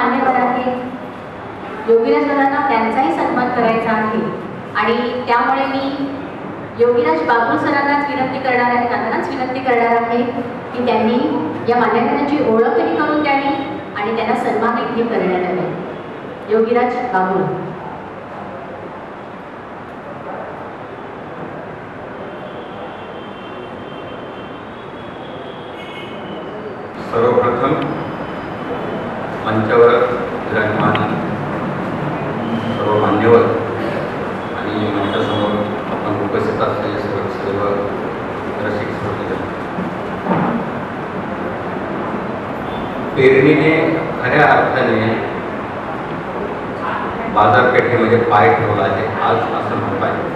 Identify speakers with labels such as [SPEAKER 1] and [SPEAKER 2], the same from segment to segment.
[SPEAKER 1] मान्यवर आहेत योगीराज दादांना त्यांचाही सन्मान करायचा आहे आणि त्यामुळे मी योगीराज बागुल सरांनाच विनंती करणार आहे, दादांनाच विनंती करणार आहे की त्यांनी या मान्यवरांची ओळखही करून द्यावी आणि त्यांना सन्मानही करण्यात यावे। योगीराज बागुल।
[SPEAKER 2] सर्वप्रथम मंचावर विराजमान सर्व मान्यवर आणि मंचासमोर आपण उपस्थित असलेले सर्व रसिक श्रोतेजन, पेरणीने खऱ्या अर्थाने बाजारपेठेमध्ये पाय ठेवला आहे आज असं म्हणता येईल।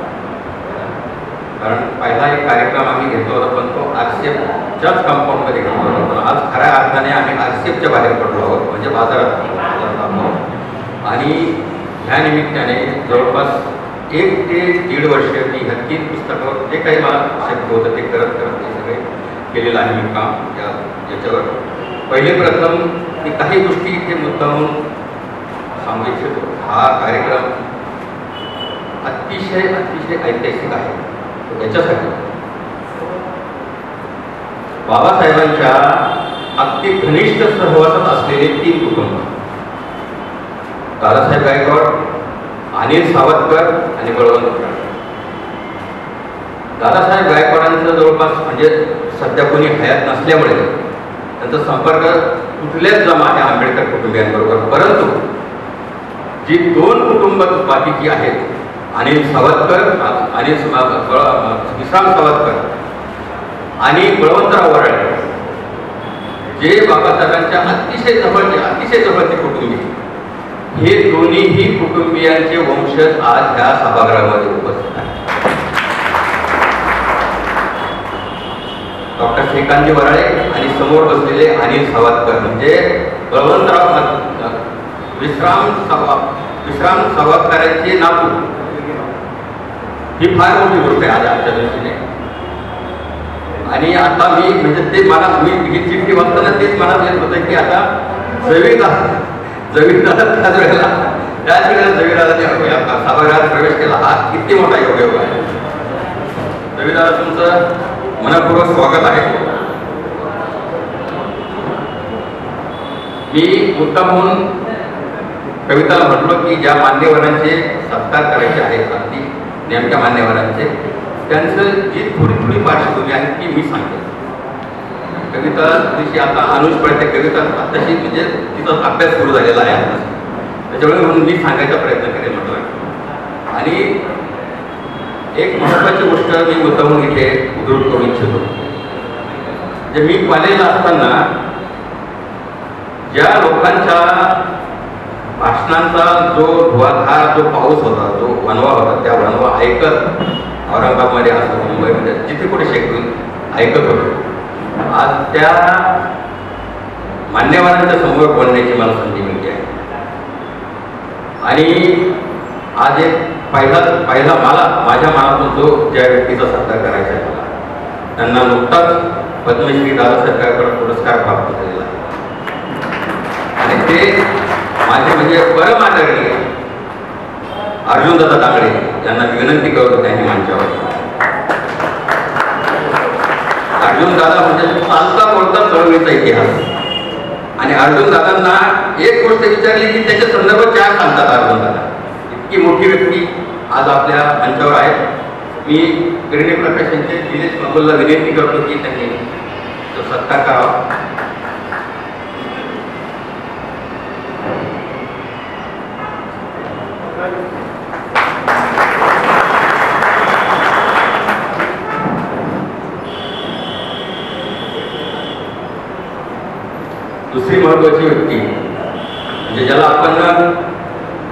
[SPEAKER 2] कारण पहिला एक कार्यक्रम आम्ही घेतला होता पण तो आरसीएफच्याच कंपाऊंडमध्ये घेतला होता, पण आज खऱ्या अर्थाने आम्ही आरसीएफच्या बाहेर पडलो आहोत, म्हणजे बाजारात। आणि ह्या निमित्ताने जवळपास 1 ते 1.5 वर्ष मी ह्या 3 पुस्तकावर जे काही मला शक्य होतं ते करत ते सगळे केलेलं आहे मी काम याच्यावर। पहिले प्रथम मी काही गोष्टी इथे मुद्दामून सांगू इच्छितो। हा कार्यक्रम अतिशय ऐतिहासिक आहे। याच्यासाठी बाबासाहेबांच्या अगदी घनिष्ठ सहवासात असलेले 3 कुटुंब, दादासाहेब गायकवाड, अनिल सावतकर आणि बळवंत। दादासाहेब गायकवाडांचं जवळपास म्हणजे सध्या कोणी हयात नसल्यामुळे त्यांचा संपर्क कुठल्याच जमा आहे आंबेडकर कुटुंबियांबरोबर, परंतु जी 2 कुटुंब बाकीची आहेत, अनिल सावतकर, विश्राम सावतकर आणि बळवंतराव वराडे, जे बाबासाहेबांच्या अतिशय जवळचे कुटुंबी, हे दोन्हीही कुटुंबियांचे वंशज आज ह्या सभागृहामध्ये उपस्थित आहेत। डॉक्टर श्रीकांत वराळे आणि समोर बसलेले अनिल सावतकर म्हणजे विश्राम सावतकरांचे नातू। ही फार मोठी गोष्ट आहे आज आजच्या दृष्टीने। आणि आता मी म्हणजे ते मला ही चिठ्ठी वाचताना तेच मनात येत होतं की आता जवीदादा त्याच वेळेला सभागृहात प्रवेश केला, हा किती मोठा योग आहे। जवीदादा तुमचं मनपूर्वक स्वागत आहे। मी मुद्दाम म्हणून कविताला म्हटलो की ज्या मान्यवरांचे सत्कार करायचे आहेत, अगदी नेमक्या मान्यवरांचे, त्यांचं जी थोडी पार्श्वभूमी आहे ती मी सांगतो। कविता दिवशी आता अनुज पडते कविता आताशी म्हणजे तिचा अभ्यास सुरू झालेला आहे आता, त्याच्यामुळे म्हणून मी सांगायचा प्रयत्न करेन म्हटलं। आणि एक महत्त्वाची गोष्ट मी मुद्दामून इथे उद्धृत करू इच्छितो। जे मी कॉलेजला असताना ज्या लोकांच्या भाषणांचा जो धुवाधार जो पाऊस होता, जो वनवा होता, त्या वनवा ऐकत औरंगाबादमध्ये असो मुंबईमध्ये जिथे कुठे शेकडून ऐकत होतो, आज त्या मान्यवरांच्या समोर बोलण्याची मला संधी मिळते आहे। आणि आज एक पहिला मला माझ्या मनातून जो ज्या व्यक्तीचा सत्कार करायचा आहे मला, त्यांना नुकताच पद्मश्री दादासाहेब गायकवाड पुरस्कार प्राप्त झालेला आहे आणि ते माझे म्हणजे परम आदरणीय अर्जुनदादा दांगडे यांना विनंती करतो त्यांनी मंचावर। अर्जुनदादा म्हणजे चालता बोलता चळवळीचा इतिहास आणि अर्जुनदादांना एक गोष्ट विचारली की त्याच्या संदर्भात 4 सांगतात अर्जुनदादा। इतकी मोठी व्यक्ती आज आपल्या मंचावर आहे। मी गिरणी प्रकाश यांचे दिनेश बागुलला विनंती करतो की त्यांनी सत्कार करावा। दुसरी महत्वाची व्यक्ती म्हणजे ज्याला आपण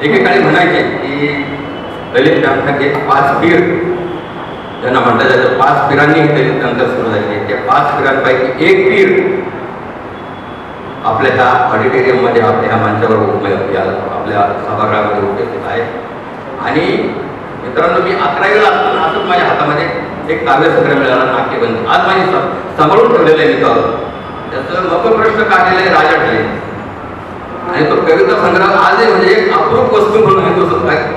[SPEAKER 2] एकेकाळी म्हणायचे की दलित ग्रंथाचे 5 पीर ज्यांना म्हणतात जातं, 5 पीरांनी हे दलित ग्रंथ सुरू झाले। त्या 5 पीरांपैकी एक पीर आपल्या ह्या ऑडिटोरियममध्ये आपल्या ह्या मंचावर आपल्या सभागृहामध्ये उपस्थित आहे। आणि मित्रांनो, मी 11वीला असताना असंच माझ्या हातामध्ये एक काव्यसंग्रह मिळाला, नाट्यबंदी। आज माझी सांभाळून ठेवलेलं आहे मित्रांनो, त्याचं मग प्रश्न काढलेलं आहे राजा ढले आणि म्हणजे तो कविता संग्रह आजही म्हणजे एक अप्रूप वस्तू म्हणून आहे, तो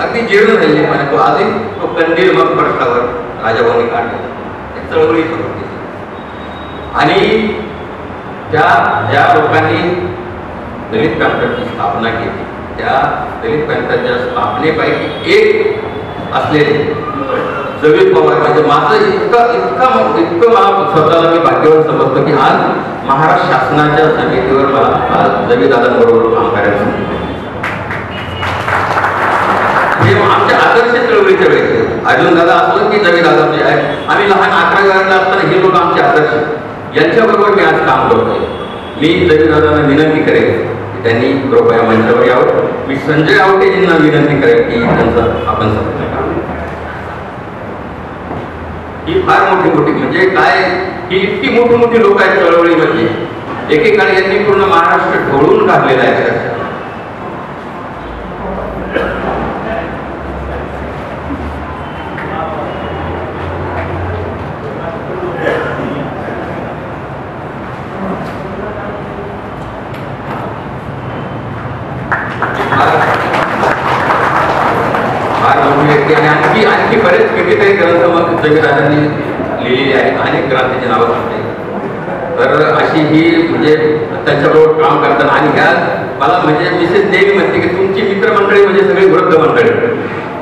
[SPEAKER 2] अगदी जीर्ण झालेली म्हणजे तो आजही तो कंदील मग पृष्ठावर राजाभाऊंनी काढलेला चळवळी होती. आणि ज्या लोकांनी दलित पॅन्थरची स्थापना केली त्या दलित पॅन्थरच्या स्थापनेपैकी एक असलेले जवीद पवार म्हणजे माझं इतकं मला स्वतःला मी भाग्यवान समजतो की आज महाराष्ट्र शासनाच्या समितीवर मला जवीद दादांबरोबर काम करायचं. हे आमच्या आदर्श चळवळीच्या वेळेस अर्जुन दादा असलं की जवीद दादा जे आहे, आम्ही लहान 11वी 12वीला असताना हे लोक आमचे आदर्श, यांच्याबरोबर मी आज काम करतोय. मी जवीद दादांना विनंती करेन की त्यांनी कृपया मंचावर यावं. मी संजय आवटेजींना विनंती करेन की त्यांचं आपण समजून घ्यावं. ही फार मोठी म्हणजे काय, ही इतकी मोठी लोक आहेत चळवळीमध्ये. एकेकाळी यांनी पूर्ण महाराष्ट्र ढवळून काढलेला आहे. आणि आणखी बरेच कितीतरी ग्रंथ मग जमीदारांनी लिहिलेली आहेत. अनेक ग्रंथाची नावं सांगते. तर अशी ही म्हणजे त्यांच्याबरोबर काम करताना आणि ह्या मला म्हणजे विशेष नेहमी म्हणते की तुमची मित्रमंडळी म्हणजे सगळी वृद्ध मंडळी,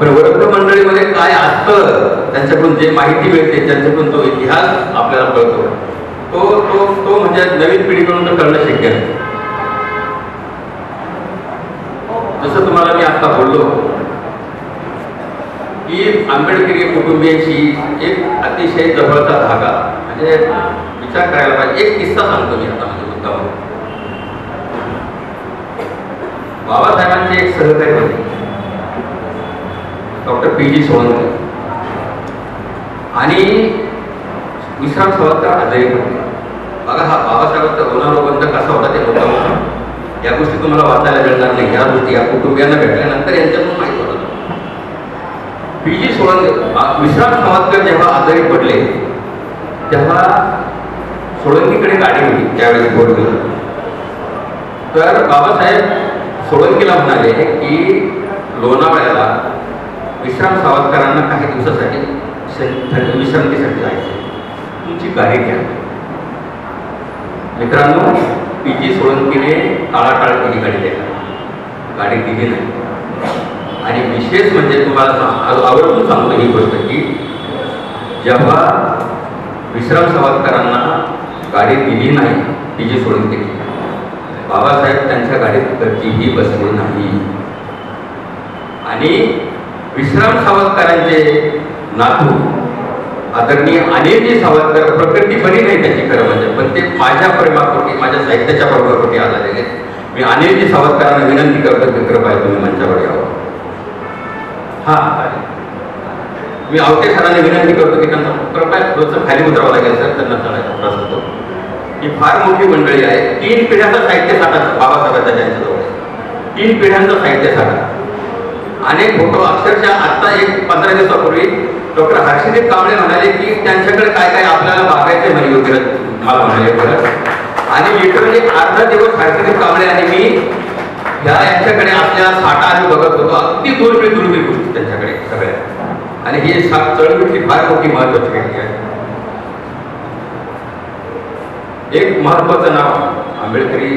[SPEAKER 2] पण वृद्ध मंडळीमध्ये काय असतं त्यांच्याकडून जे माहिती मिळते त्यांच्याकडून जो इतिहास आपल्याला कळतो तो तो तो म्हणजे नवीन पिढीकडून तर करणं शक्य नाही. जसं तुम्हाला मी आता बोललो की आंबेडकरी कुटुंबियांशी एक अतिशय जवळचा धागा म्हणजे विचार करायला पाहिजे. एक किस्सा सांगतो मी आता म्हणजे मुद्दाम. बाबासाहेबांचे एक सहकारी होते डॉक्टर पी.जी. सोळंकी आणि विश्राम सावरकर आजारी पडले. बघा हा बाबासाहेबांचा ऋणानुबंध कसा होता ते मुद्दाम. या गोष्टी तुम्हाला वाचायला मिळणार नाही. या गोष्टी या कुटुंबियांना भेटल्यानंतर यांच्यातून माहिती होतं. पी.जी. सोळंकी विश्राम सावरकर जेव्हा आजारी पडले तेव्हा सोळंकीकडे गाडी होती त्यावेळेस फोर व्हीलर. तर बाबासाहेब सोळंकीला म्हणाले की लोणावळ्याला विश्राम सावरकरांना काही दिवसासाठी विश्रांतीसाठी जायचे, तुमची गाडी घ्या. मित्रांनो, पी.जी. सोळंकीने टाळाटाळ केली गाडी द्यायला. गाडी दिली नाही. आणि विशेष म्हणजे तुम्हाला आवर्जून सांगतो ही गोष्ट की जेव्हा विश्राम सावरकरांना गाडी दिली नाही पी.जी. सोळंकीने, बाबासाहेब त्यांच्या गाडीत कधीही बसले नाही. आणि विश्राम सावरकरांचे नातू आदरणीय अनिलजी सावरकर प्रकृती बरी नाही त्याची खरं म्हणजे, पण ते माझ्या प्रेमापोटी माझ्या साहित्याच्या प्रेमापोटी आलेले. मी अनिलजी सावरकरांना विनंती करतो की कृपया तुम्ही मंचावर यावं. हा मी आवटे सरांना विनंती करतो की त्यांना कृपया थोडंसं खाली उतरावं लागेल सर, त्यांना चढायचा त्रास होतो. ही फार मोठी मंडळी आहे. 3 पिढ्यांचा साहित्य साठा बाबासाहेबांच्या त्यांच्याजवळ 3 पिढ्यांचा साहित्य साठा. अनेक फोटो अक्षरशः आता एक 15 दिवसापूर्वी डॉक्टर हर्षदीप कांबळे म्हणाले की त्यांच्याकडे काय काय आपल्याला बघायचं म्हणे वगैरे मला म्हणाले खरं. आणि लिटरली अर्धा दिवस हर्षदीप कांबळे आणि मी यांच्याकडे आपल्या साठा आम्ही बघत होतो. अगदी दुर्मिळ गोष्टी त्यांच्याकडे सगळ्या. आणि ही चळवळीची फार मोठी महत्वाची व्यक्ती आहे. एक महत्वाचं नाव आंबेडकरी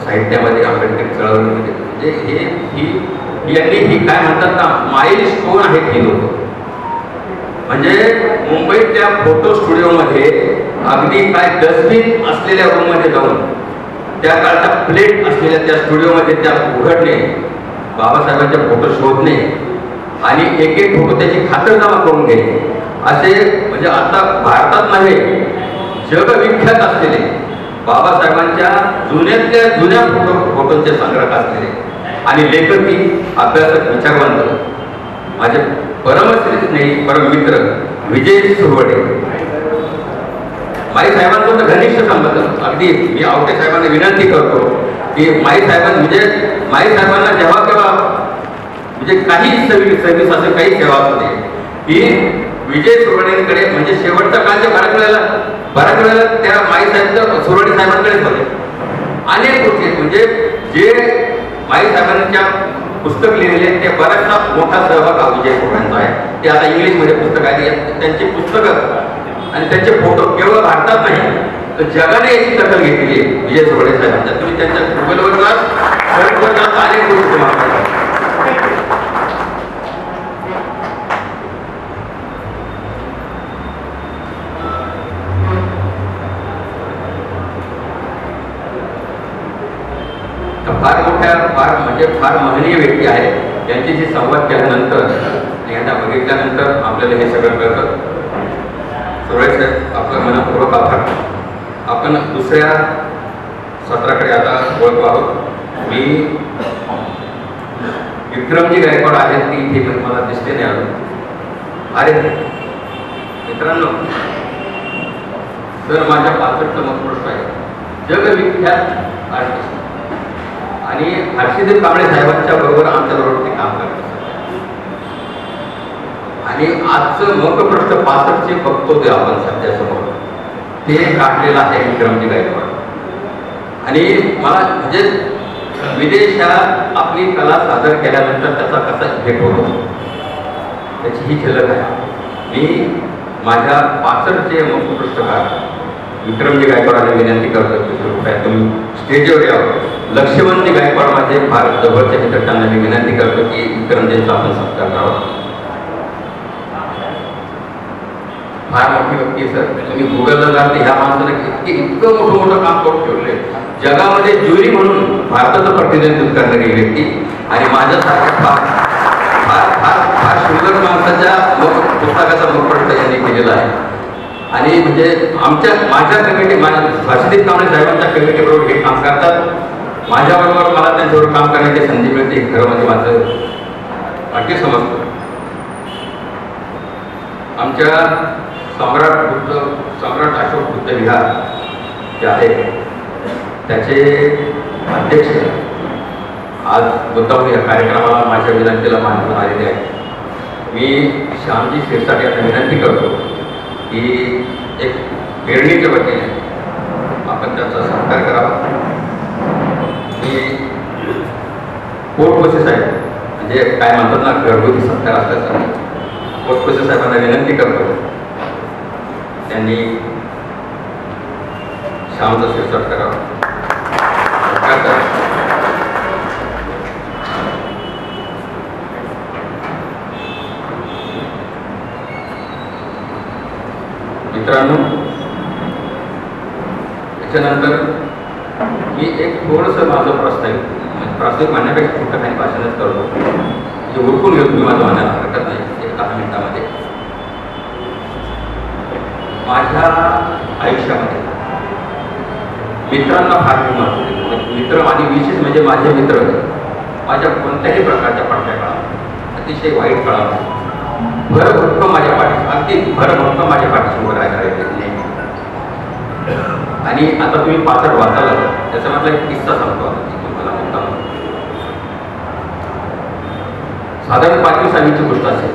[SPEAKER 2] साहित्यामध्ये आंबेडकरी चळवळीमध्ये म्हणजे यांनी ही काय म्हणतात ना माइल स्टोन आहेत ही लोक. म्हणजे मुंबईतल्या फोटो स्टुडिओमध्ये अगदी काय डस्टबिन असलेल्या रूममध्ये जाऊन त्या काळच्या प्लेट असलेल्या त्या स्टुडिओमध्ये त्या उघडणे, बाबासाहेबांचे फोटो शोधणे आणि एक एक फोटो त्याची खातरजमा करून घेणे असे म्हणजे आता भारतात नव्हे जगविख्यात असलेले बाबासाहेबांच्या जुन्यातल्या जुन्या फोटोंचे संग्रह असलेले आणि लेखकी अभ्यासक विचारवंत माझे परमश्री नाही परम मित्र विजय सुरवडे. माई साहेबांचा तर घनिष्ठ संबंध. अगदी मी आवटे साहेबांना विनंती करतो की माई साहेबांना जेव्हा केव्हा म्हणजे काही सर्व्हिस असेल काही सेवा असते की विजय सुरवडेंकडे म्हणजे शेवटच्या काळच्या बऱ्याच वेळेला त्या माई साहेब सुरवडे साहेबांकडेच होते. अनेक गोष्टी म्हणजे जे माई साहेबांच्या पुस्तक लिहिलेले ते बराचसा मोठा सहभाग हा विजय फोटांचा आहे. ते आता इंग्लिशमध्ये पुस्तक आहे. त्यांची पुस्तकं आणि त्यांचे फोटो केवळ भारतात नाही तर जगाने याची दखल घेतलेली आहे विजय सोडे साहेबांच्या. तुम्ही त्यांच्या गुगलवर अनेक गोष्टी तुम्हाला फार महनीय व्यक्ती आहे. यांच्याशी संवाद केल्यानंतर यांना बघितल्यानंतर आपल्याला हे सगळं कळतं. सुरेश साहेब आपलं मनपूर्वक आभार. आपण दुसऱ्या सत्राकडे आता वळतो आहोत. मी विक्रमजी गायकवाड आहेत ती इथे मला दिसते नाही आलो. अरे मित्रांनो, तर माझ्या पाचटचं मतप्रश्न आहे जगविख्यात आर्टिस्ट आणि हर्षदेव कांबळे साहेबांच्या बरोबर आमच्याबरोबर ते काम करत असतात. आणि आजचं मुखप्रश्न 65 बघतो ते आपण सध्या समोर ते काढलेलं आहे विक्रमजी गायकवाड. आणि मला म्हणजे विदेशात आपली कला सादर केल्यानंतर त्याचा कसा इफेक्ट होतो त्याची ही झलक आहे. मी माझ्या 65चे मुखपृष्ठकार विक्रमजी गायकवाडांना विनंती करतो की तुम्ही स्टेजवर यावं. लक्ष्मणजी गायकवाड माझे फार जवळचे मित्र, त्यांना मी विनंती करतो की विक्रमजींचा आपण सत्कार करावा. फार मोठी व्यक्ती आहे सर. तुम्ही गुगलला जाते ह्या माणसाने इतकं मोठं काम करून ठेवले. जगामध्ये ज्युरी म्हणून भारताचं प्रतिनिधित्व करणारी व्यक्ती आणि माझ्यासारखं फार फार फार फार सुंदर माणसाच्या पुस्तकाचा मुखपृष्ठ यांनी केलेला आहे. आणि म्हणजे माझ्या कमिटी हर्षदेव कांबळे साहेबांच्या कमिटीबरोबर हे काम करतात. माझ्याबरोबर मला त्यांच्याबरोबर काम करण्याची संधी मिळते. खरं म्हणजे माझं वाक्य समजतं. आमच्या सम्राट अशोक बुद्ध विहार जे आहे त्याचे अध्यक्ष आज मुद्दाम या कार्यक्रमाला माझ्या विनंतीला मान आलेले आहे. मी श्यामजी शिरसाट यांना विनंती करतो की एक पेरणीच्या वतीने आपण त्यांचा सत्कार करावा. मी पोटकोसे साहेब म्हणजे काय म्हणतात ना घरगुती सत्कार असल्याचं पोटकोसे साहेबांना विनंती करतो त्यांनी श्यामचा शिरसाट करावा. सत्कार करा. मित्रांनो, त्याच्यानंतर मी एक थोडंसं माझं प्रास्ताविक म्हणण्यापेक्षा छोटं काही भाषणच करतो जे उरकून घेऊ तुम्ही माझं म्हणायला हरकत नाही. एक 10 मिनिटामध्ये माझ्या आयुष्यामध्ये मित्रांना फार महत्त्व देतो. मित्र आणि विशेष म्हणजे माझे मित्र माझ्या कोणत्याही प्रकारच्या पडत्या काळात अतिशय वाईट काळात भरभक्कम माझ्या पाठीशी अगदी भरभक्कम माझ्या पाठीशी उभं राहणारे नाही. आणि आता तुम्ही 65 वाचायला त्याचा म्हटलं एक किस्सा सांगतो तुम्हाला. मुद्दा साधारण 5वी-6वीची गोष्ट असेल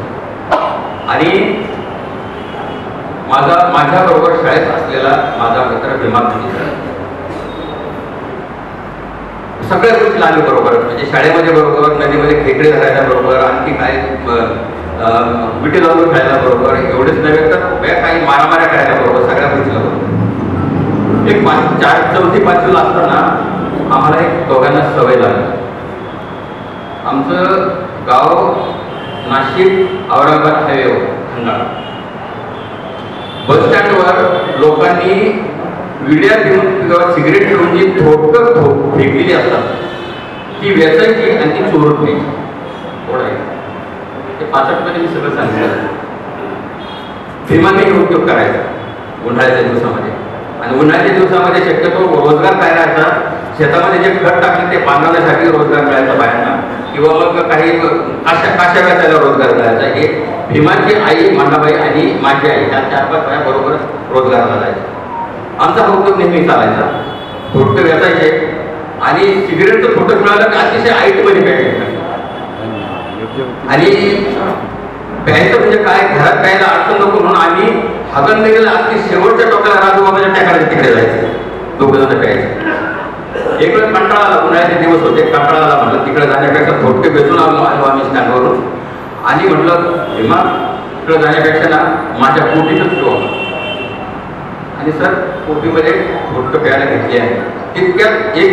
[SPEAKER 2] आणि माझ्याबरोबर शाळेत असलेला माझा मित्र भीमा म्हणजे सगळ्या गोष्टी आम्ही बरोबर म्हणजे शाळेमध्ये बरोबर, नदीमध्ये खेकडे धरायला बरोबर, आणखी काय विटे लावून खेळायला बरोबर, एवढेच नव्हे तर काही मारामाऱ्या खेळायला बरोबर, सगळ्या गोष्टीला बरोबर. एक 4वी-5वीला असताना आम्हाला एक दोघांना सवय लागली. आमचं गाव नाशिक औरंगाबाद हायवेवर खंडाळा. बसस्टँडवर लोकांनी विड्या घेऊन किंवा सिगरेट घेऊन जी थोडकं फेकलेली असतात ती वेचायची आणि ती चोरून घ्यायची. ओढायची. ते 65 मी सगळं सांगितलं. भीमाने हे उद्योग करायचा उन्हाळ्याच्या दिवसामध्ये. आणि उन्हाळ्याच्या दिवसामध्ये शक्यतो रोजगार काय राहायचा, शेतामध्ये जे खत टाकले ते बांधण्यासाठी रोजगार मिळायचा बायांना किंवा मग काही काशा वेचायला रोजगार मिळायचा. हे भीमाची आई मांडाबाई आणि माझी आई त्या 4-5 बाया बरोबर रोजगाराला जायचा. आमचा हा उद्योग नेहमी चालायचा. थोडकं वेचायचे आणि सिगरेटचं थोडं मिळालं की अतिशय आईटमध्ये प्यायचं. आणि प्यायचं म्हणजे काय, घरात प्यायला अडचण नको म्हणून आम्ही हगनगीला अगदी शेवटच्या टोकाला राजूबाबाच्या टाकायला तिकडे जायचं. 2 जण प्यायचं. एक वेळ कंटाळा आला, उन्हाळ्याचे दिवस होते, कंटाळा आला, म्हटलं तिकडे जाण्यापेक्षा थोडके बेसून आलो आम्ही स्टँडवरून. आणि म्हटलं भीमा तिकडे जाण्यापेक्षा ना माझ्या पोटीतच ठेवा. आणि सर पोटीमध्ये थोडकं प्यायला घेतली आहे. तितक्यात एक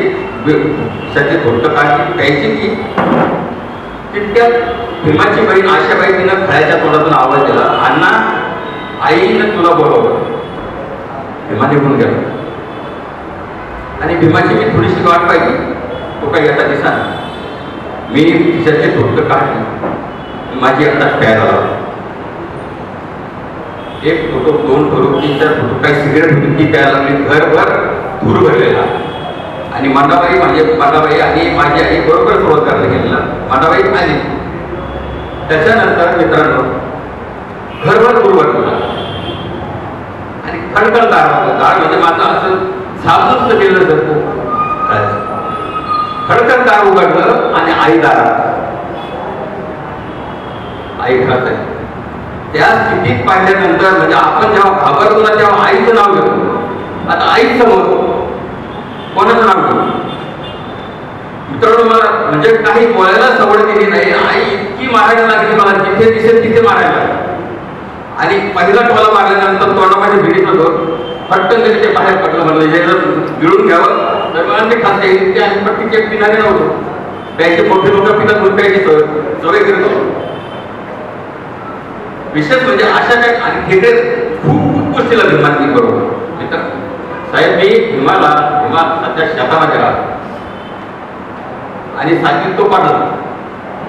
[SPEAKER 2] सध्या थोडकं काढली प्यायची की तितक्यात भीमाची बहीण आशाबाई तिनं खळ्याच्या तोंडातून आवाज दिला, अण्णा आईनं तुला बोलवलं. भीमा निघून गेला. आणि भीमाची मी थोडीशी वाट पाहिली, तो काही आता दिसा. मी तिच्याचे थोडकं काढली, माझी आत्ताच प्यायला लावली. एक फोटो, दोन फोटो, 3-4 फोटो, काही सिगरेट होती ती प्यायला लागली. घरभर धूर भरलेला. आणि मांडाबाई म्हणजे मांडाबाई आणि माझी आई बरोबर सुरुवात करायला गेलेला. मांडाबाई आली. त्याच्यानंतर मित्रांनो घरभर धूर भरला आणि खडखड दार होतं. दार म्हणजे माझं असं साबूच गेलं जातो. खडखड दार उघडलं आणि आई दारात. आई खात आहे. त्या स्थितीत पाहिल्यानंतर म्हणजे आपण जेव्हा घाबरतो ना तेव्हा आईचं नाव घेतो. आता आई समोर कोणाचं नाव घेतो? मित्रांनो मला म्हणजे काही बोलायला सवड दिली नाही. आई इतकी मारायला लागली मला, जिथे दिसेल तिथे मारायला लागली. आणि पहिला टोला मारल्यानंतर तोंडामध्ये भिडीत होतो. पटकन तरी ते बाहेर पडलं. म्हणलं जे जर गिळून घ्यावं तर मला ते खाता येईल. ते आणि पट्टीचे पिणारे नव्हतो. प्यायचे मोठे लोक पितात म्हणून प्यायची सवय करतो. विशेष म्हणजे अशा काही आणि थिएटर खूप गोष्टीला भीमांनी बरोबर. मित्र साहेब मी भीमा सध्या शेतामध्ये राहतो आणि सायकल तो पाठवतो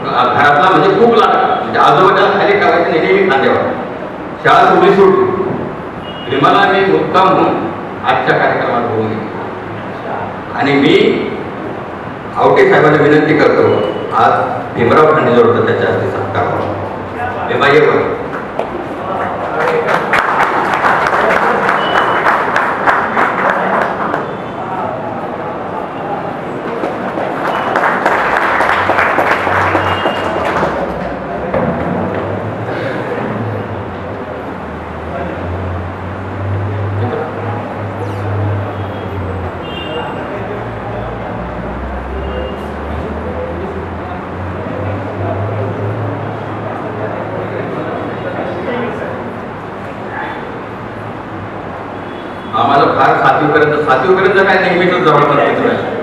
[SPEAKER 2] घरातला म्हणजे खूप लागला म्हणजे आजोबाच्या खाली टाकायचं नेहमी खांद्यावर. शाळा सोडली. भीमाला मी मुक्काम म्हणून आजच्या कार्यक्रमात होऊन गेली. आणि मी आवटे साहेबांना विनंती करतो, आज भीमराव खंडेजोडचा त्याच्या हस्ते सत्कार व्हावा. भीमा येऊ. आम्हाला फार सातवीपर्यंत काय नेहमीच जवळपास मित्र आहे.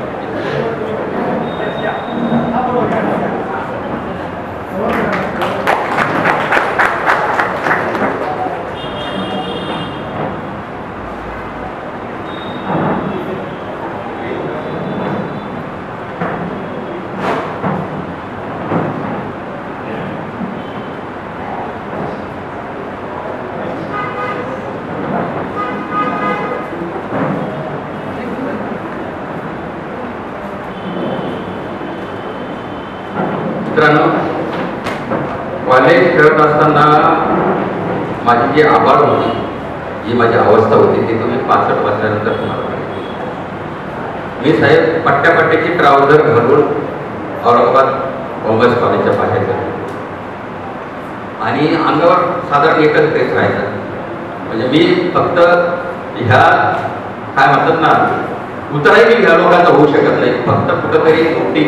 [SPEAKER 2] मित्रांनो कॉलेज खेळत असताना माझी जी आबाळ होती, जी माझी अवस्था होती ती तुम्ही 65 वर्षानंतर तुम्हाला पाहिजे. मी साहेब पट्ट्यापट्ट्याची ट्राउझर घालून औरंगाबाद कॉमर्स कॉलेजच्या बाहेर गेलो आणि अंगावर साधारण एकच ड्रेस राहायचा. म्हणजे मी फक्त ह्या काय म्हणतात ना उतराही मी ह्या लोकांचा होऊ शकत नाही. फक्त कुठंतरी नोटी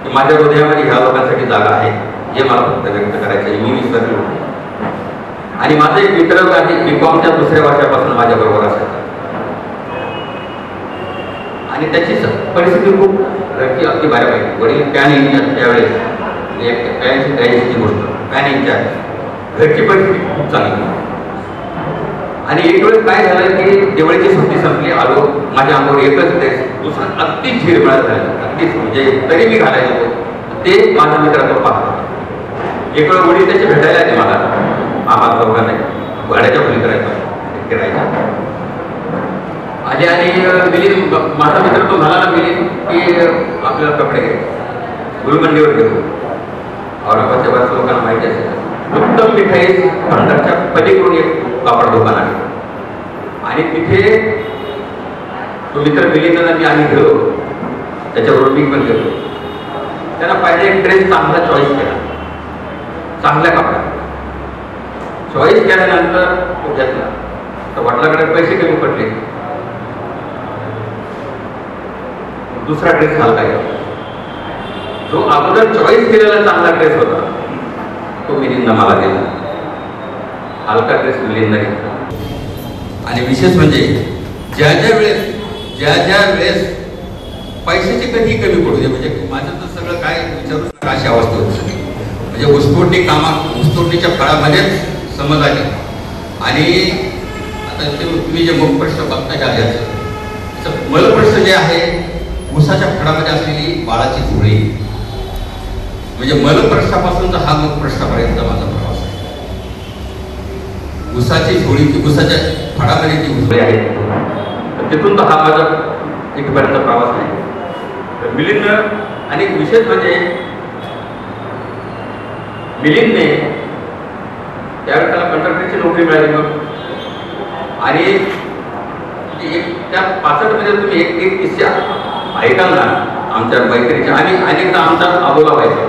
[SPEAKER 2] की माझ्या हृदयामध्ये ह्या लोकांसाठी जागा आहे हे मला फक्त व्यक्त करायचं आहे. मी विसरलो. आणि माझा एक मित्र आहे BComच्या दुसऱ्या वर्षापासून माझ्याबरोबर असायचा आणि त्याची परिस्थिती खूप अगदी बऱ्यापैकी. वडील पॅन इंचार्ज त्यावेळेस एक पॅनची द्यायची गोष्ट पॅन इंचार्ज घरची परिस्थिती खूप चांगली. आणि एक वेळेस काय झालं की दिवाळीची सुट्टी संपली, आलो माझ्या अंगावर एकच ड्रेस, दुसरा अगदी झिरमिळत झालं अगदीच म्हणजे तरी मी घालायचो ते माझ्या मित्राकडे पाहतो. एक वेळ वडील त्याचे भेटायला येते मला, आम्हाला दोघांना गाड्याच्या खोली करायचं फिरायच्या आले आणि मिलिंद माझा मित्र तो म्हणाला मिलिंद की आपल्याला कपडे घ्यायचे. गुलमंडीवर गेलो. औरंगाबादच्या बऱ्याच लोकांना माहिती असेल उत्तम मिठाई भांडारच्या पलीकडून एक कापड दुकान आहे आणि तिथे तो मित्र मिलिंद आणि आम्ही गेलो. त्याच्याबरोबर मी पण गेलो. त्यांना पाहिजे एक ड्रेस चांगला चॉईस केला, चांगल्या कपड्यात चॉईस केल्यानंतर तो घेतला. तर वडिलांकडे पैसे कमी पडले. दुसरा ड्रेस हलका घेतला. जो अगोदर चॉईस केलेला चांगला ड्रेस होता तो मिलिंदनं मला दिला. हलका ड्रेस मिलिंदनं घेतला. आणि विशेष म्हणजे ज्या ज्या वेळेस पैशाची कधी कमी पडू दे, म्हणजे माझं तर सगळं काय विचारू नका अशी अवस्था होती. म्हणजे ऊसतोडणीच्या फळामध्ये समज आली. आणि आता तुम्ही जे मुख प्रश्न बघता याचं मलप्रश्न जे आहे, ऊसाच्या फळामध्ये असलेली बाळाची झोळी, म्हणजे मलप्रश्नापासून हा मुख प्रश्नापर्यंत माझा प्रवास आहे. ऊसाची झोळी, ऊसाच्या फळामध्ये जी झोळी आहे तिथून तर हा माझा इथपर्यंत प्रवास आहे. मिलिंद आणि विशेष म्हणजे मिलिंदने त्यावेळेस त्याला कंडक्टरची नोकरी मिळाली. मग आणि त्या 65 मध्ये तुम्ही एक किस्सा ऐकाल ना आमच्या मैत्रीच्या. आणि अनेकदा आमचा अबोला व्हायचा.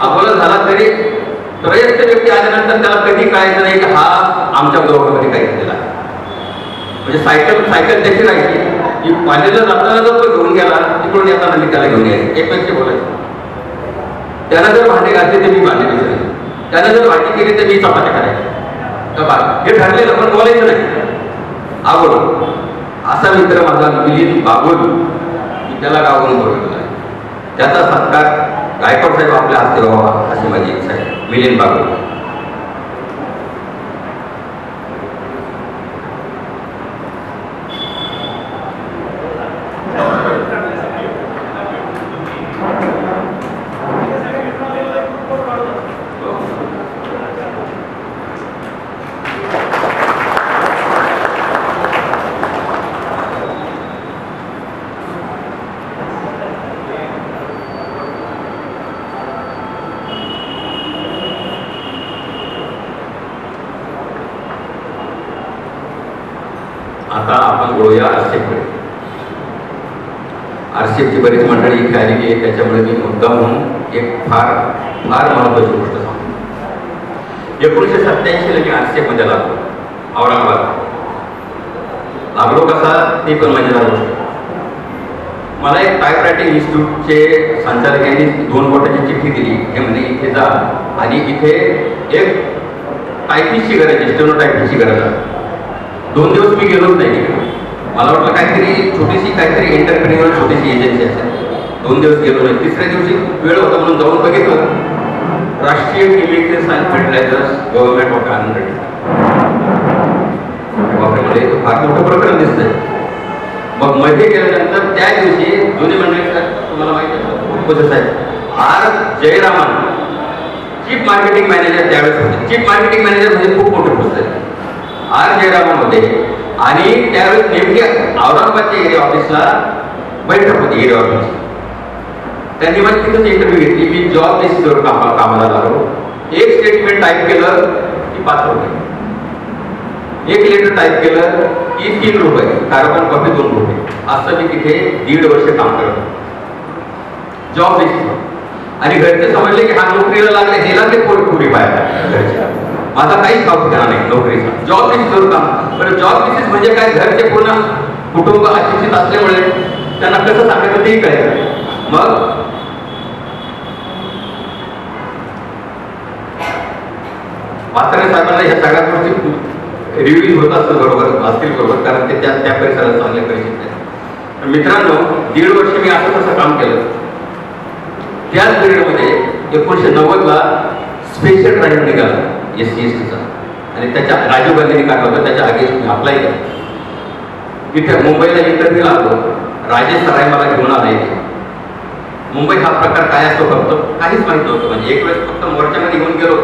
[SPEAKER 2] अबोला झाला तरी त्रयस्थ व्यक्ती आल्यानंतर त्याला कधी कळायचं नाही की हा आमच्या दोघांमध्ये काही झालेला आहे. म्हणजे सायकल त्याची राहायची की पाण्याला जाताना जर तो घेऊन गेला, तिकडून येताना मी त्याला घेऊन यायचं. एकमेकचे बोलायचं. त्यानं जर भांडे घातले तर मी भांडे विसरायचे. त्यानं जर भाजी केली तर मी चपात्या करायच्या. हे ठरलेलं पण बोलायचं नाही. आवड असा मित्र माझा मिलिंद बागुल, मी त्याला गावावरून बोलवलेला आहे. त्याचा सत्कार गायकवाड साहेब आपल्या हस्ते व्हावा अशी माझी इच्छा आहे. मिलिंद बागुल. आता आपण बोलूया आरसेपकडे. आरसेपची बरीच मंडळी इथे आलेली आहे, त्याच्यामुळे मी मुद्दा म्हणून एक फार फार महत्वाची गोष्ट सांगतो. 1987 मी आरसेपमध्ये लागलो, औरंगाबाद. लागलो कसा ती पण मजेदार गोष्ट. मला एक टायपरायटिंग इन्स्टिट्यूटचे संचालक यांनी 2 बोटाची चिठ्ठी दिली. हे म्हणजे इथे जा आणि इथे एक टायपिस्टची गरज आहे, स्टेनोटायपिस्टची गरज आहे. 2 दिवस मी गेलोच नाही. मला वाटलं काहीतरी छोटीशी काहीतरी एंटरप्रेन्युअर छोटीशी एजन्सी असेल. 2 दिवस गेलो नाही. तिसऱ्या दिवशी वेळ होता म्हणून जाऊन बघितलं. Rashtriya chemicals and fertilizers government of Andhra. बापरे, म्हणजे फार मोठं प्रकरण दिसतंय. मग मध्ये गेल्यानंतर त्या दिवशी जुने मंडळी तुम्हाला माहिती आहे साहेब R Jayaraman chief marketing manager त्यावेळेस होते. चीफ मार्केटिंग मॅनेजर म्हणजे खूप मोठे पुस्तक आहे. आर जयरामन होते. आणि त्यावेळेस नेमकी औरंगाबादच्या एरिया ऑफिसला बैठक होती, एरिया ऑफिसची. त्यांनी मला तिथंच इंटरव्ह्यू घेतली. मी जॉब बेसिसवर कामाला लागलो. एक स्टेटमेंट टाईप केलं की 5 रुपये, एक लेटर टाईप केलं की 3 रुपये, कार्बन कॉपी 2 रुपये. असं मी तिथे 1.5 वर्ष काम करतो जॉब बेसिसवर. आणि घरचे समजले की हा नोकरीला लागले, हे लागले पुरी पाहिजे घरच्या. माझा काहीच भाव ठिकाणा नाही नोकरीचा. जॉब बेसिसवर काम. बरं, जॉब बेसिस म्हणजे काय? घरचे पूर्ण कुटुंब अशिक्षित असल्यामुळे त्यांना कसं सांगायचं तेही कळायचं. मग म्हातारे साहेबांना ह्या सगळ्या गोष्टी रिव्ह्यू होत असतात बरोबर, कारण ते त्या परिसरात चांगले परिचित आहेत. मित्रांनो, 1.5 वर्ष मी असं तसं काम केलं. त्याच पिरियडमध्ये 1990ला स्पेशल ड्राईव्ह निघाला SC/STचा आणि त्याच्या राजीव गांधींनी काढलं होतं. त्याच्या आगे मी अप्लाय केलं. तिथे मुंबईला इंटरव्ह्यूला आलो. राजेश सराय मला घेऊन आले. मुंबई हा प्रकार काय असतो फक्त काहीच माहित नव्हतं. म्हणजे एक वेळेस फक्त मोर्चामध्ये घेऊन गेलो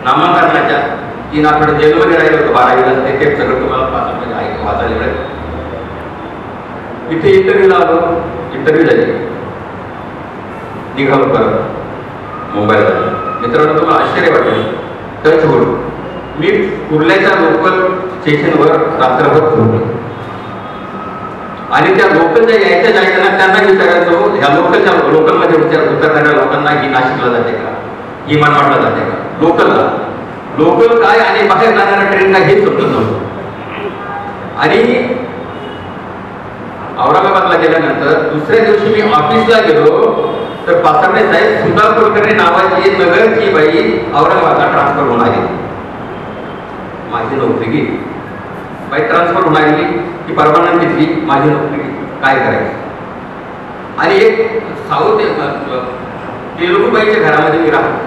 [SPEAKER 2] नामांकनाच्या. 3 आठवडे जेलमध्ये राहिलो होतो 12वीला. ते सगळं तुम्हाला 5 मिनिट वाचायला मिळेल. इथे इंटरव्ह्यूला आलो. इंटरव्ह्यू झाली. निघालो परत मुंबईला. मित्रांनो, तुम्हाला आश्चर्य वाटेल, टच होईल. मी कुर्ल्याच्या लोकल स्टेशनवर रात्रभर झोपलो. आणि त्या लोकलच्या यायच्या जायचं त्यांना विचारायचो, ह्या लोकलमध्ये उतरणाऱ्या लोकांना ही नाशिकला जाते का, ही मनमाडला जाते का, लोकल काय आणि बाहेर जाणाऱ्या ट्रेन काय हेच समजत नव्हतं. आणि औरंगाबादला गेल्यानंतर दुसऱ्या दिवशी मी ऑफिसला गेलो तर पासर्णे साहेब सुधा कुलकर्णी नावाची नगरची बाई औरंगाबादला ट्रान्सफर होऊन आली. माझी नोकरी गेली. बाई ट्रान्सफर होऊन आली की परवानगी घेतली, माझी नोकरी गेली. काय करायचं? आणि एक साऊथ तेलुगू बाईच्या घरामध्ये मी राहतो.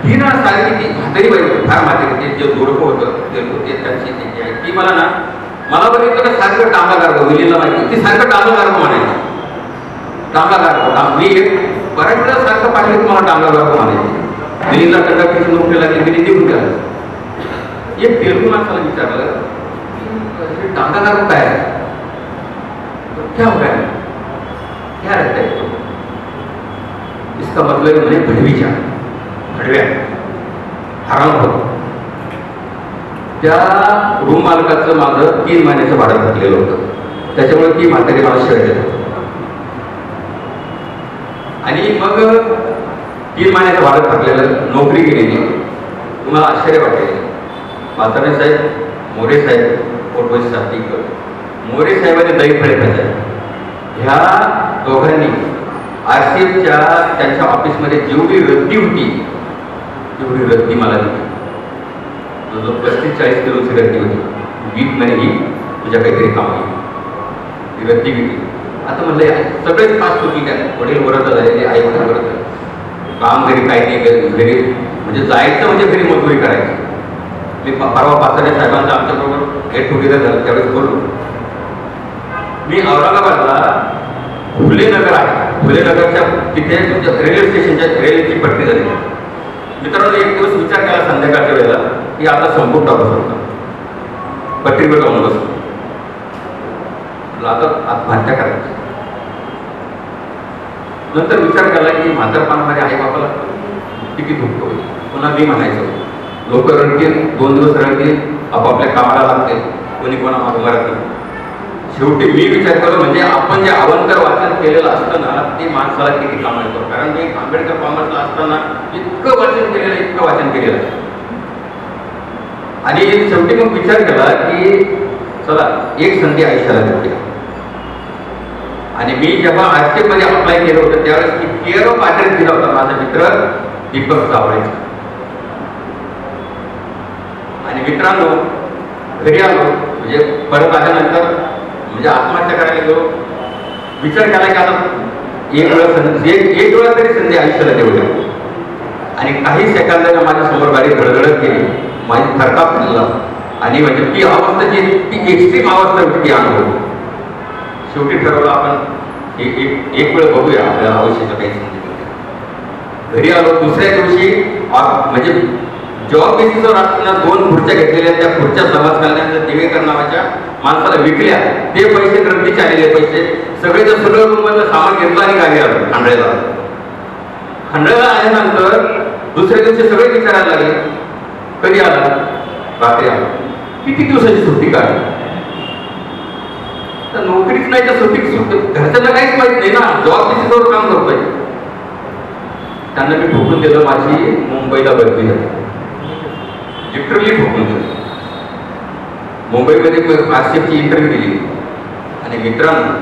[SPEAKER 2] ही ना सारखी ती म्हातारी बाई होती, फार म्हातारी, जे जोडपं होतं तेलुगू ते त्यांची आहे ती मला बघितलं का सारखं टांबा गारगो विलीला माहिती ती सारखं टांबा गारगो म्हणायची. टांबा गारगो मी बऱ्याच वेळा सारखं पाहिलं की मला टांबा गारगो म्हणायची. विलीला कंडक्टरची नोकरी लागली, विली देऊन गेला. एक तेलुगू माणसाला विचारलं की टांबा गारगो काय आहे? क्या हो गया? क्या रहता है? इसका मतलब म्हणे भडवीच्या भडव्या हराम होतो. त्या रूम मालकाचं माझं 3 महिन्याचं भाडं थकलेलं होतं, त्याच्यामुळे ती म्हातारी मला शिवाय देत होती. आणि मग 3 महिन्याचं भाडं थकलेलं, नोकरी गेलेली. तुम्हाला आश्चर्य वाटेल, म्हातारे साहेब मोरे साहेब पोटवशी साथीकर मोरे साहेबांनी दही फळे खायचे. ह्या दोघांनी RCFच्या त्यांच्या ऑफिसमध्ये जेवढी रद्दी होती तेवढी रद्दी मला दिली. जो 35-40 किलोची रद्दी होती. वीक म्हणे ही तुझ्या काहीतरी काम येईल, ती रद्दी घेतली. आता म्हणलं सगळेच फास्ट होती काय, वडील वरद झालेले, आई वडील वरद, काम घरी काही नाही, घरी म्हणजे जायचं म्हणजे घरी मजुरी करायची. मी परवा पासरे साहेबांचा आमच्याबरोबर गेट टुगेदर झालं त्यावेळेस बोललो. मी औरंगाबादला फुलेनगर आहे, फुलेनगरच्या तिथे रेल्वे स्टेशनच्या रेल्वेची पट्टी झाली. मित्रांनो एक दिवस विचार केला संध्याकाळच्या वेळेला की आता संपूर्ण टाकू शकतो, पट्टीवर जाऊन बसतो. आता आत्महत्या करायची. नंतर विचार केला की म्हातारपणामध्ये आई बापाला किती दुःख होईल. पुन्हा मी म्हणायचो लोक रडतील, 2 दिवस रडतील, आपापल्या कामाला लागतील, कोणी कोणा मरत नाही. शेवटी मी विचार केला म्हणजे आपण जे अवंतर वाचन केलेलं असतं ना ते माणसाला किती काम येतो. कारण मी आंबेडकर कॉमर्सला असताना इतकं वाचन केलेलं आणि शेवटी मग विचार केला की चला एक संधी आयुष्याला देते. आणि मी जेव्हा RCF मध्ये अप्लाय केलं होतं त्यावेळेस मी केअर ऑफ ॲड्रेस दिला होता माझा मित्र दीपक जावळेचा. आणि मित्रांनो घरी आलो म्हणजे परत आल्यानंतर म्हणजे आत्महत्या करायला गेलो. विचार केला की आता एक वेळा तरी संधी आयुष्याला देऊ. आणि काही सेकंदाला माझ्या समोर गाडी धडधडत गेली, माझी थरकाप झाला. आणि म्हणजे ती अवस्था जी ती एक्स्ट्रीम अवस्था होती ती अनुभव. शेवटी ठरवलं आपण एक वेळ बघूया आपल्याला आवश्यक काही संधी. घरी आलो. दुसऱ्या दिवशी म्हणजे जॉब बेसिसवर असताना 2 खुर्च्या घेतलेल्या, त्या खुर्च्या समाज कल्याणाच्या दिवेकर नावाच्या माणसाला विकल्या. ते पैसे रद्दीचे आलेले पैसे सगळं रूममधलं सामान घेतलं आणि गावी आलो खंडळेला. खंडळेला आल्यानंतर दुसऱ्या दिवशी सगळे विचारायला लागले कधी आला? रात्री आला. किती दिवसाची सुट्टी काढली? तर नोकरीच नाही तर सुट्टी घरच्यांना काहीच माहित नाही ना, जॉब बेसिसवर काम करतोय. त्यांना मी ठोकून दिलं, माझी मुंबईला बदली झाली. लिटरली ठोकून दिलं. मुंबईमध्ये RCFची इंटरव्ह्यू दिली. आणि मित्रांनो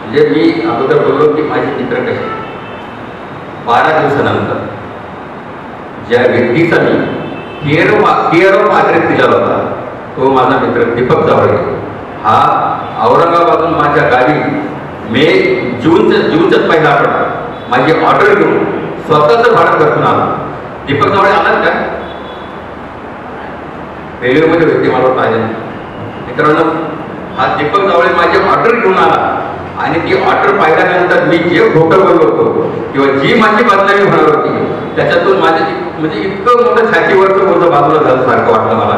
[SPEAKER 2] म्हणजे मी अगोदर बोललो की माझे मित्र कसे. 12 दिवसानंतर ज्या व्यक्तीचा मी केअर ऑफ ॲड्रेस दिला होता तो माझा मित्र दीपक जावळे. हा औरंगाबादून माझ्या गावी जूनच्याच पहिला आठवडा माझी ऑर्डर घेऊन स्वतःच भाडं करून आला. दीपक जावळे आलात का? रेल्वेमध्ये होते मला पाहिजे. मित्रांनो हा दीपक जावळे माझी ऑर्डर घेऊन आला. आणि ती ऑर्डर पाहिल्यानंतर मी जे खोटं बोललो होतो किंवा जी माझी बदनामी होणार होती त्याच्यातून माझे म्हणजे इतकं मोठं छातीवरचं मोठं बाजूला झालं सारखं वाटलं मला.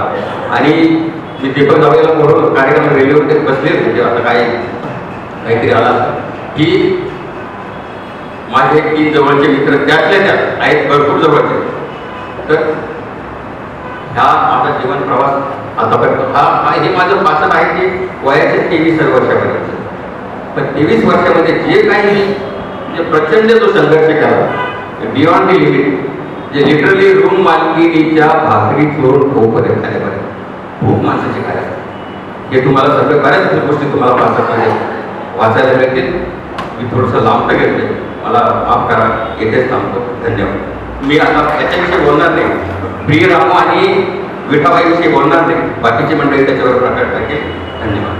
[SPEAKER 2] आणि मी दीपक जावळेला बोलवलं. कार्यक्रम रेल्वेमध्ये बसले होते आता काहीतरी आला की माझे 3 जवळचे मित्र त्यातल्या त्यात आहेत, भरपूर जवळचे. तर हा माझा जीवन प्रवास आतापर्यंत हे माझं पाचक आहे की वयाच्या 23 वर्षापर्यंत. पण 23 वर्षामध्ये जे काही म्हणजे प्रचंड जो संघर्ष केला बियॉन्ड दी लिमिट, जे लिटरली रूम मालकीनीच्या भाकरी चोरून खाऊपर्यंत आल्यापर्यंत खूप माणसाचे काय असतात. हे तुम्हाला सगळं बऱ्याच गोष्टी तुम्हाला वाचायला मिळतील. मी थोडंसं लांबतं घेतलं, मला माफ करा, येथेच थांबतो. धन्यवाद. मी आता त्याच्याविषयी बोलणार नाही, प्रिय रामू आणि विठाबाईविषयी बोलणार नाही, बाकीची मंडळी त्याच्यावर प्रकट करेल. धन्यवाद.